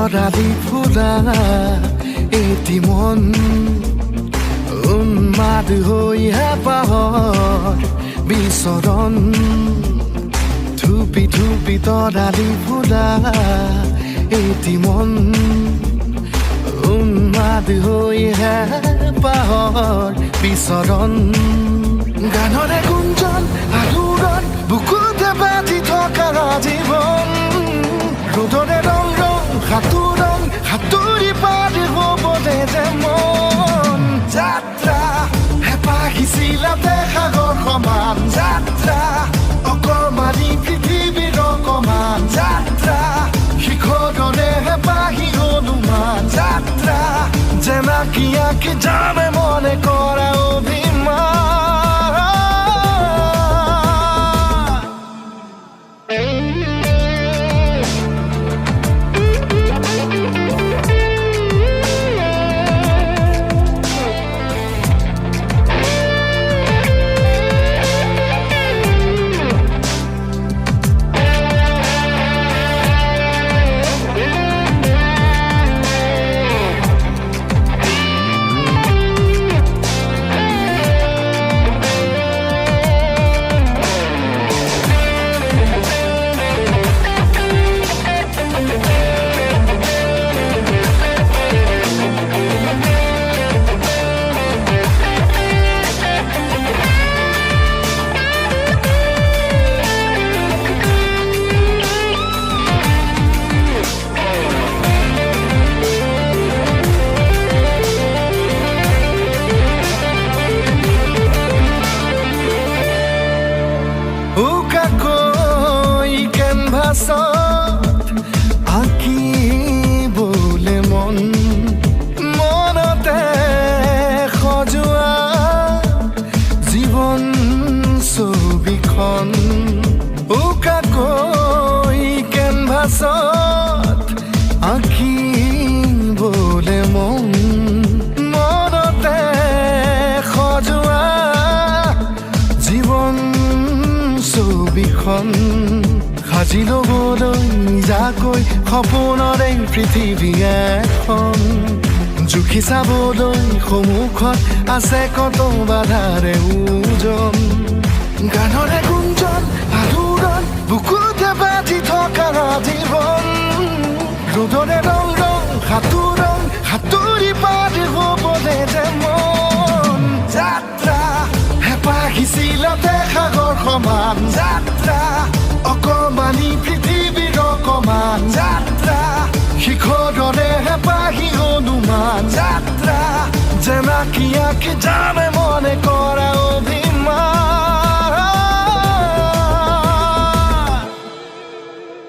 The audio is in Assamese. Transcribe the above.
তৰালি ফুলা এটি মন উন্মাদ হৈ হেঁপাহৰ বিচৰণ ধুপি ধুপি তৰালি ফুলা এটি মন উন্মাদ হৈ হেঁপাহৰ বিচৰণ গানৰে গুঞ্জন আলোড়ন বুকুতে বাজি থকা জীৱন ৰ'দৰে ৰং ৰং সাঁতোৰং সাঁতুৰি পাৰ হ'বলে যে মন যাত্ৰা হেঁপাহিছিলাতে সাগৰ সমান যাত্ৰা অকমানি পৃথিৱীৰ অকমান যাত্ৰা শিখৰৰে হেঁপাহি অনুমান যাত্ৰা জেনাকি আঁকি যামে মনে কৰা অভিমান আঁকিবলে মন মনতে সজোৱা জীৱন ছবিখন উকাকৈ কেনভাছত আঁকিবলে মন মনতে সজোৱা জীৱন ছবিখন সাজি ল'বলৈ নিজাকৈ সপোনৰে পৃথিৱী এখন জুখি চাবলৈ সন্মুখত আছে কত বাধাৰে ওজন গানৰে গুঞ্জন আলোড়ন বুকুতে বাজি থকা জীৱন ৰ'দৰে ৰং ৰং সাঁতোৰং সাঁতুৰি পাৰ হ'বলে যে মন যাত্ৰা হেঁপাহিছিলাতে সাগৰ সমান যাত্ৰা অকমানি পৃথিৱীৰ অকমান যাত্ৰা শিখৰৰে হেঁপাহি অনুমান যাত্ৰা জেনাকি আঁকি যামে মনে কৰা